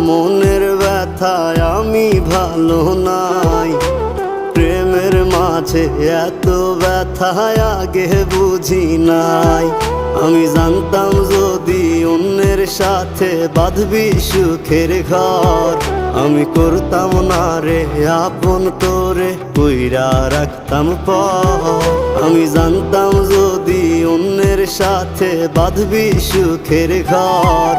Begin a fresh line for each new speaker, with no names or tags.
মনের ব্যথায় আমি ভালো নাই। প্রেমের মাঝে এত ব্যথায় আগে বুঝি নাই। আমি জানতাম যদি অন্যের সাথে বাঁধবি সুখের ঘর, আমি করতাম না রে আপন তোরে কইরা রাখতাম পর। আমি জানতাম যদি অন্যের সাথে বাঁধবি সুখের ঘর,